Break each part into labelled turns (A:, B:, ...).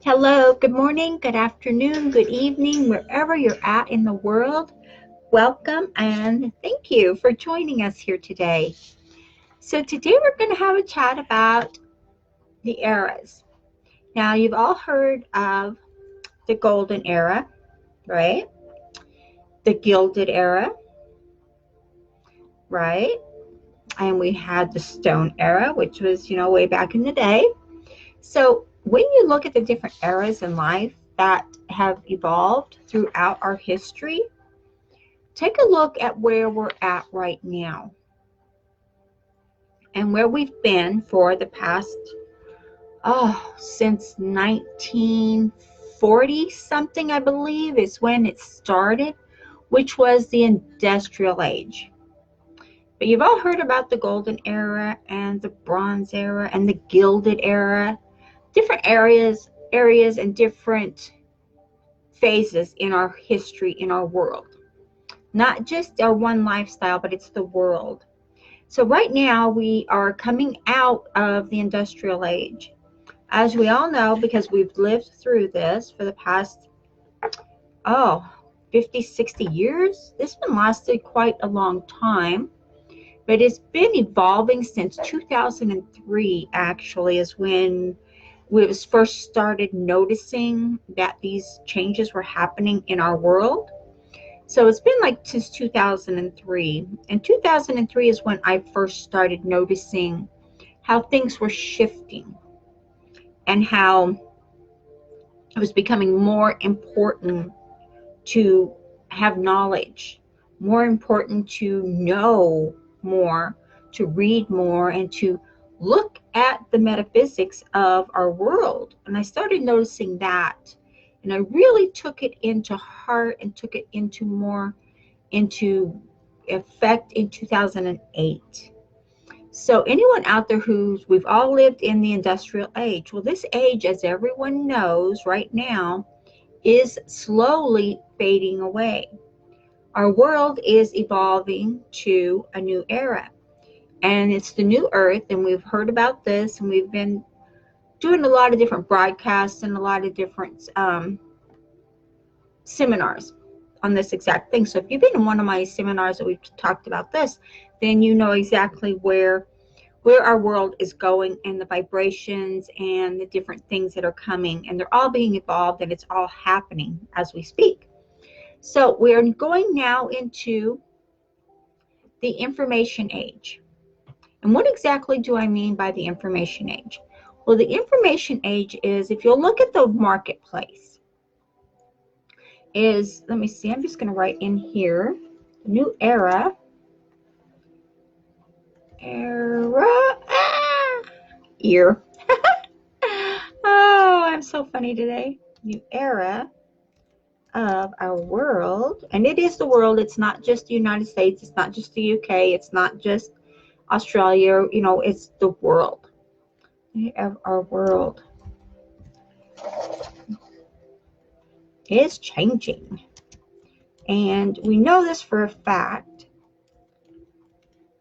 A: Hello, good morning, good afternoon, good evening, wherever you're at in the world. Welcome and thank you for joining us here today. So today we're going to have a chat about the eras. Now, you've all heard of the golden era, right? The gilded era, right? And we had the stone era, which was, way back in the day. So when you look at the different eras in life that have evolved throughout our history, take a look at where we're at right now and where we've been for the past, since 1940 something, I believe, is when it started, which was the industrial age. But you've all heard about the golden era and the bronze era and the gilded era, different areas and different phases in our history, in our world. Not just our one lifestyle, but it's the world. So right now we are coming out of the industrial age. As we all know, because we've lived through this for the past, 50, 60 years. This one lasted quite a long time, but it's been evolving since 2003, actually, is when we was first started noticing that these changes were happening in our world. So it's been like since 2003. And 2003 is when I first started noticing how things were shifting and how it was becoming more important to have knowledge, more important to know more, to read more, and to look at the metaphysics of our world. And I started noticing that. And I really took it into heart and took it into effect in 2008. So anyone out there we've all lived in the industrial age. Well, this age, as everyone knows right now, is slowly fading away. Our world is evolving to a new era. And it's the new earth, and we've heard about this, and we've been doing a lot of different broadcasts and a lot of different seminars on this exact thing. So if you've been in one of my seminars that we've talked about this, then you know exactly where our world is going and the vibrations and the different things that are coming, and they're all being evolved, and it's all happening as we speak. So we're going now into the information age. And what exactly do I mean by the information age? Well, the information age is, if you'll look at the marketplace, let me see, I'm just going to write in here, new era, year. Oh, I'm so funny today. New era of our world, and it is the world. It's not just the United States. It's not just the UK. It's not just Australia. It's the world. Of our world is changing, and we know this for a fact.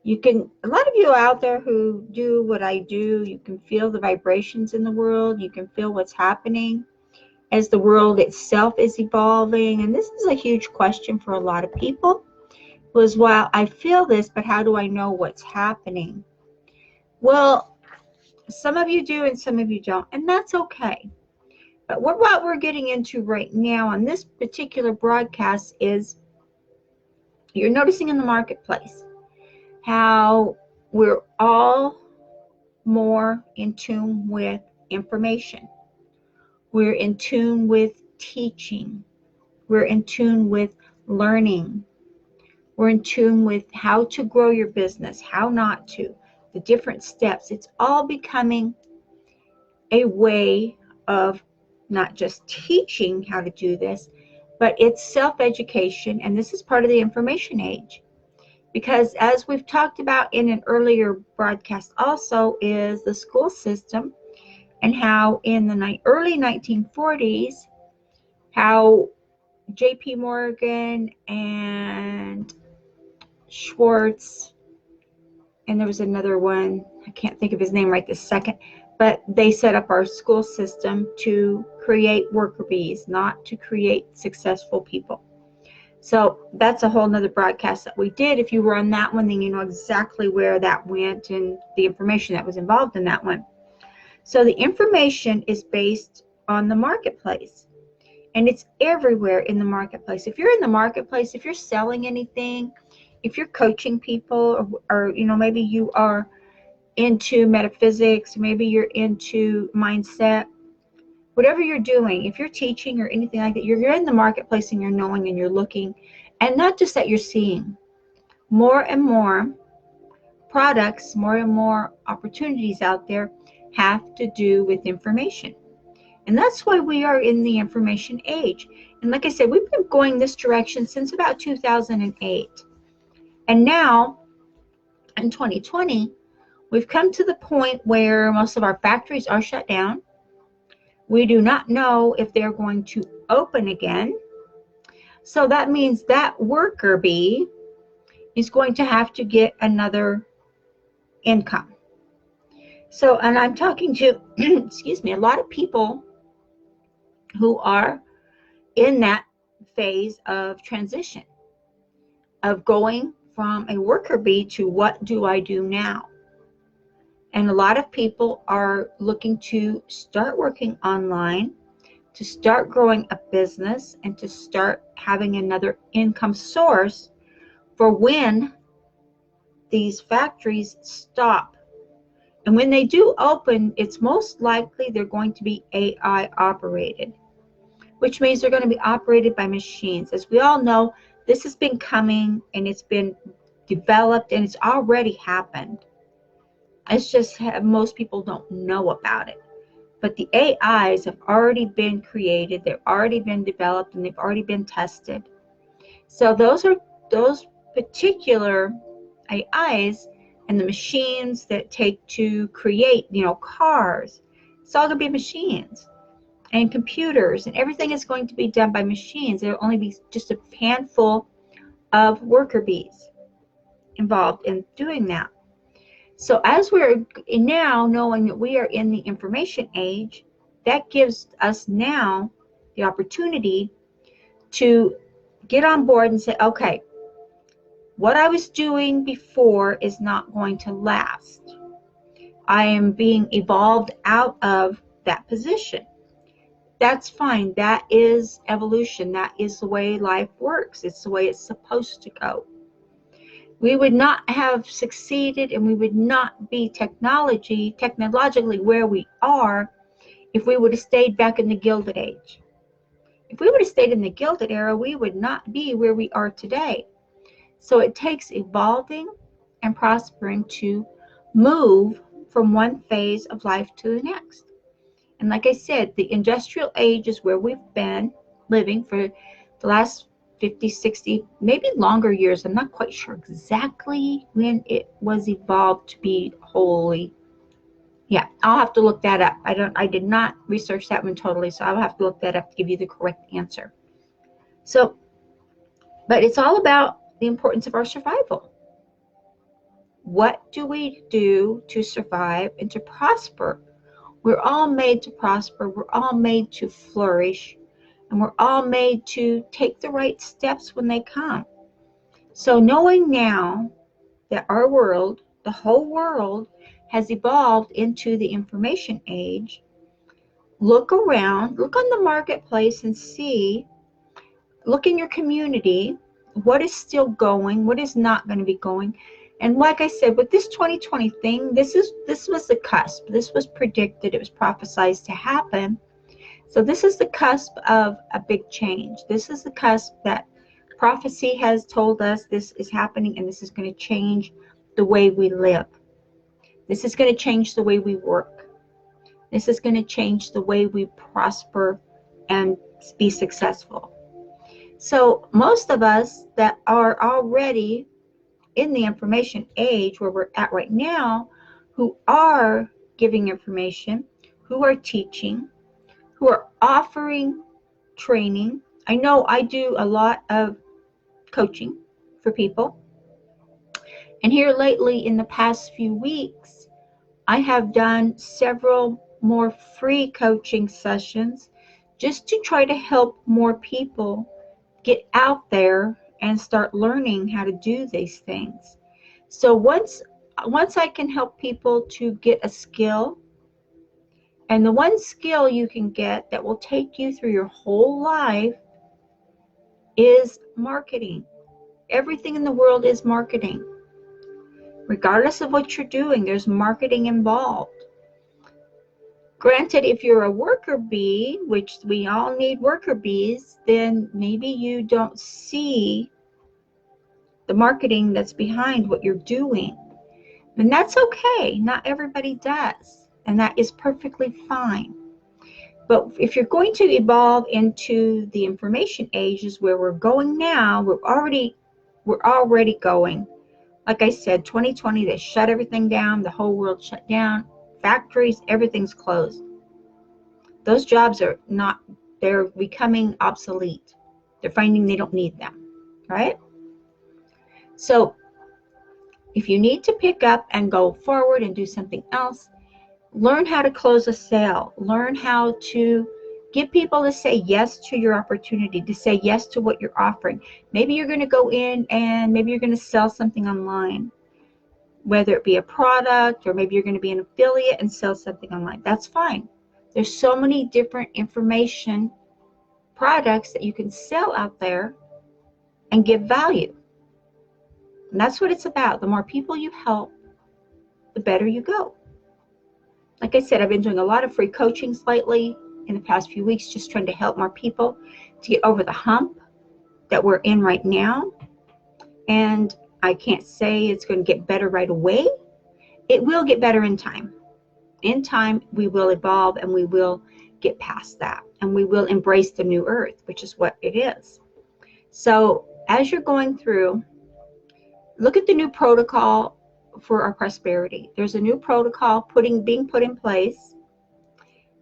A: A lot of you out there who do what I do, you can feel the vibrations in the world. You can feel what's happening as the world itself is evolving. And this is a huge question for a lot of people, was, well, I feel this, but how do I know what's happening? Well, some of you do and some of you don't, and that's okay. But what we're getting into right now on this particular broadcast is, you're noticing in the marketplace how we're all more in tune with information. We're in tune with teaching. We're in tune with learning. We're in tune with how to grow your business, how not to, the different steps. It's all becoming a way of not just teaching how to do this, but it's self-education, and this is part of the information age. Because as we've talked about in an earlier broadcast also, is the school system, and how in the early 1940s, how J.P. Morgan and Schwartz, and there was another one, I can't think of his name right this second, but they set up our school system to create worker bees, not to create successful people. So that's a whole nother broadcast that we did. If you were on that one, then you know exactly where that went and the information that was involved in that one. So the information is based on the marketplace, and it's everywhere in the marketplace. If you're in the marketplace, if you're selling anything, if you're coaching people, or you know, maybe you are into metaphysics, maybe you're into mindset, whatever you're doing, if you're teaching or anything like that, you're in the marketplace and you're knowing and you're looking, and not just that, you're seeing more and more products, more and more opportunities out there have to do with information. And that's why we are in the information age. And like I said, we've been going this direction since about 2008. And now in 2020, we've come to the point where most of our factories are shut down. We do not know if they're going to open again. So that means that worker bee is going to have to get another income. So, and I'm talking to, excuse me, a lot of people who are in that phase of transition, of going from a worker bee to what do I do now? And a lot of people are looking to start working online, to start growing a business, and to start having another income source for when these factories stop. And when they do open, it's most likely they're going to be AI operated, which means they're going to be operated by machines. As we all know, this has been coming and it's been developed and it's already happened. It's just most people don't know about it. But the AIs have already been created, they've already been developed, and they've already been tested. So those particular AIs and the machines that take to create, you know, cars, it's all going to be machines. And computers, and everything is going to be done by machines. There will only be just a handful of worker bees involved in doing that. So as we're now knowing that we are in the information age, that gives us now the opportunity to get on board and say, okay, what I was doing before is not going to last. I am being evolved out of that position. That's fine. That is evolution. That is the way life works. It's the way it's supposed to go. We would not have succeeded and we would not be technologically where we are if we would have stayed back in the Gilded Age. If we would have stayed in the Gilded Era, we would not be where we are today. So it takes evolving and prospering to move from one phase of life to the next. And like I said, the industrial age is where we've been living for the last 50, 60, maybe longer years. I'm not quite sure exactly when it was evolved to be wholly. Yeah, I'll have to look that up. I did not research that one totally, so I'll have to look that up to give you the correct answer. So, but it's all about the importance of our survival. What do we do to survive and to prosper? We're all made to prosper. We're all made to flourish. And we're all made to take the right steps when they come. So knowing now that our world, the whole world, has evolved into the information age, look around, look on the marketplace and see, look in your community, what is still going, what is not going to be going. And like I said, with this 2020 thing, this was the cusp. This was predicted. It was prophesied to happen. So this is the cusp of a big change. This is the cusp that prophecy has told us this is happening, and this is going to change the way we live. This is going to change the way we work. This is going to change the way we prosper and be successful. So most of us that are already in the information age where we're at right now, who are giving information, who are teaching, who are offering training. I know I do a lot of coaching for people. And here lately in the past few weeks, I have done several more free coaching sessions just to try to help more people get out there and start learning how to do these things. So once I can help people to get a skill, and the one skill you can get that will take you through your whole life is marketing. Everything in the world is marketing. Regardless of what you're doing, there's marketing involved. Granted, if you're a worker bee, which we all need worker bees, then maybe you don't see the marketing that's behind what you're doing. And that's okay. Not everybody does. And that is perfectly fine. But if you're going to evolve into the information ages where we're going now, we're already going. Like I said, 2020, they shut everything down. The whole world shut down. Factories, everything's closed. Those jobs are not, they're becoming obsolete. They're finding they don't need them, right? So if you need to pick up and go forward and do something else, learn how to close a sale. Learn how to get people to say yes to your opportunity, to say yes to what you're offering. Maybe you're going to go in and maybe you're going to sell something online, whether it be a product or maybe you're going to be an affiliate and sell something online. That's fine. There's so many different information products that you can sell out there and give value. And that's what it's about. The more people you help, the better you go. Like I said, I've been doing a lot of free coachings lately in the past few weeks, just trying to help more people to get over the hump that we're in right now. And I can't say it's going to get better right away. It will get better in time. In time, we will evolve and we will get past that. And we will embrace the new earth, which is what it is. So as you're going through, look at the new protocol for our prosperity. There's a new protocol being put in place,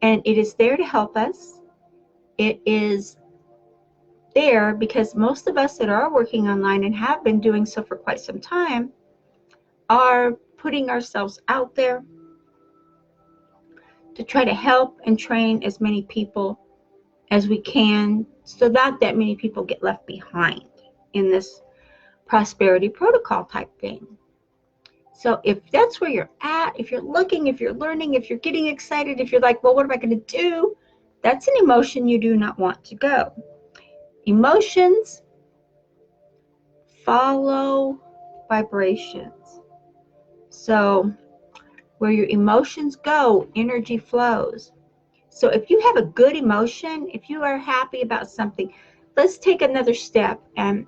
A: and it is there to help us. It is there because most of us that are working online and have been doing so for quite some time are putting ourselves out there to try to help and train as many people as we can so that many people get left behind in this prosperity protocol type thing. So if that's where you're at, if you're looking, if you're learning, if you're getting excited, if you're like, well, what am I going to do? That's an emotion you do not want to go. Emotions follow vibrations. So where your emotions go, energy flows. So if you have a good emotion, if you are happy about something, let's take another step and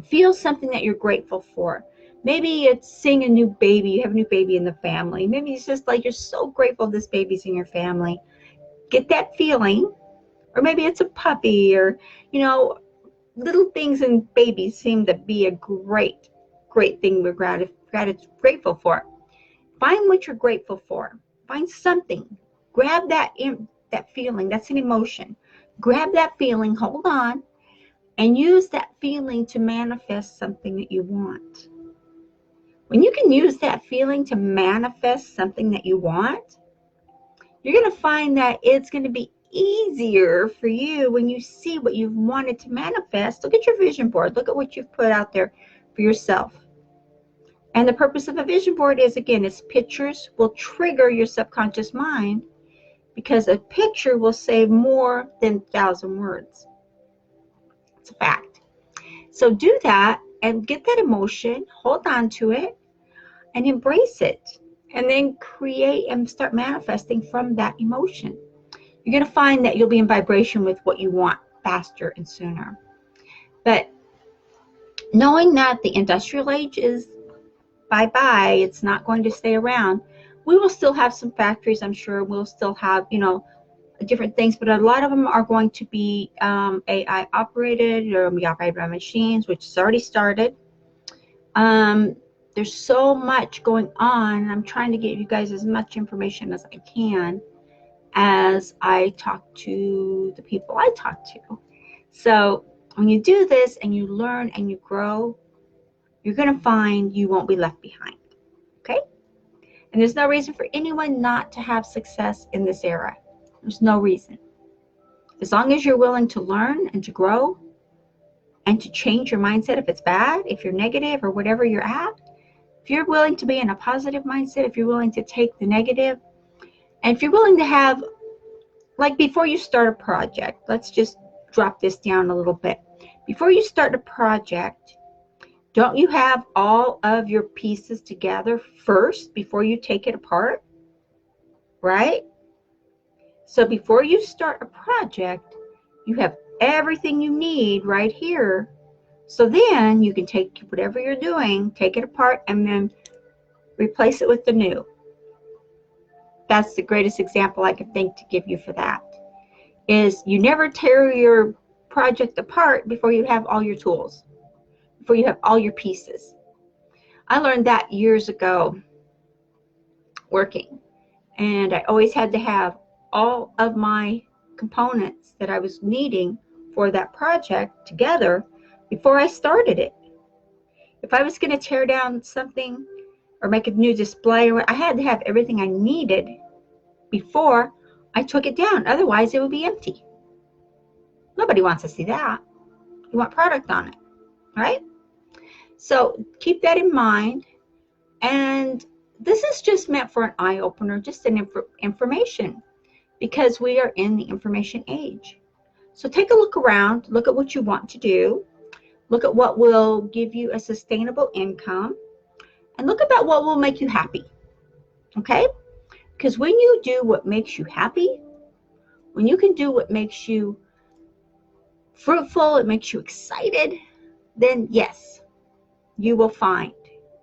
A: feel something that you're grateful for. Maybe it's seeing a new baby. You have a new baby in the family. Maybe it's just like you're so grateful this baby's in your family. Get that feeling. Or maybe it's a puppy, or, little things in babies seem to be a great thing we're grateful for. Find what you're grateful for. Find something. Grab that feeling. That's an emotion. Grab that feeling. Hold on. And use that feeling to manifest something that you want. When you can use that feeling to manifest something that you want, you're going to find that it's going to be easier for you when you see what you've wanted to manifest. Look at your vision board. Look at what you've put out there for yourself. And the purpose of a vision board is, again, is pictures will trigger your subconscious mind because a picture will say more than 1,000 words. It's a fact. So do that and get that emotion, hold on to it, and embrace it. And then create and start manifesting from that emotion. You're going to find that you'll be in vibration with what you want faster and sooner. But knowing that the industrial age is bye-bye, it's not going to stay around, we will still have some factories, I'm sure. We'll still have, different things, but a lot of them are going to be AI operated or be operated by machines, which has already started. There's so much going on. I'm trying to get you guys as much information as I can as I talk to the people I talk to. So when you do this and you learn and you grow, you're going to find you won't be left behind. Okay? And there's no reason for anyone not to have success in this era. There's no reason. As long as you're willing to learn and to grow and to change your mindset if it's bad, if you're negative or whatever you're at, if you're willing to be in a positive mindset, if you're willing to take the negative, and if you're willing to have, like before you start a project, let's just drop this down a little bit. Before you start a project, don't you have all of your pieces together first before you take it apart? Right? So before you start a project, you have everything you need right here. So then you can take whatever you're doing, take it apart, and then replace it with the new. That's the greatest example I can think to give you for that. Is you never tear your project apart before you have all your tools, before you have all your pieces. I learned that years ago working, and I always had to have all of my components that I was needing for that project together before I started it. If I was going to tear down something or make a new display, I had to have everything I needed before I took it down. Otherwise, it would be empty. Nobody wants to see that. You want product on it, right? So keep that in mind. And this is just meant for an eye-opener, just an information, because we are in the information age. So take a look around, look at what you want to do, look at what will give you a sustainable income, and look about what will make you happy, okay? Because when you do what makes you happy, when you can do what makes you fruitful, it makes you excited, then yes, you will find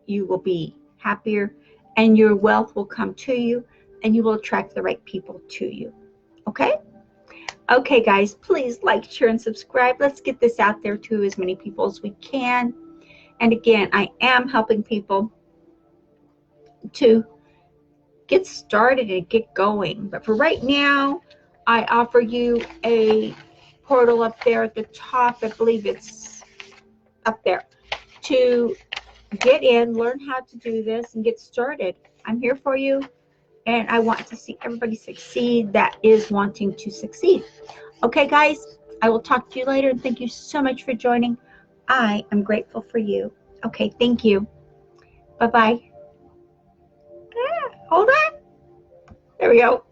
A: you will be happier and your wealth will come to you and you will attract the right people to you. Okay? Okay, guys, please like, share, and subscribe. Let's get this out there to as many people as we can. And again, I am helping people to get started and get going. But for right now, I offer you a portal up there at the top. I believe it's up there to get in, learn how to do this, and get started. I'm here for you, and I want to see everybody succeed that is wanting to succeed. Okay, guys, I will talk to you later, and thank you so much for joining. I am grateful for you. Okay, thank you. Bye-bye. Hold on. There we go.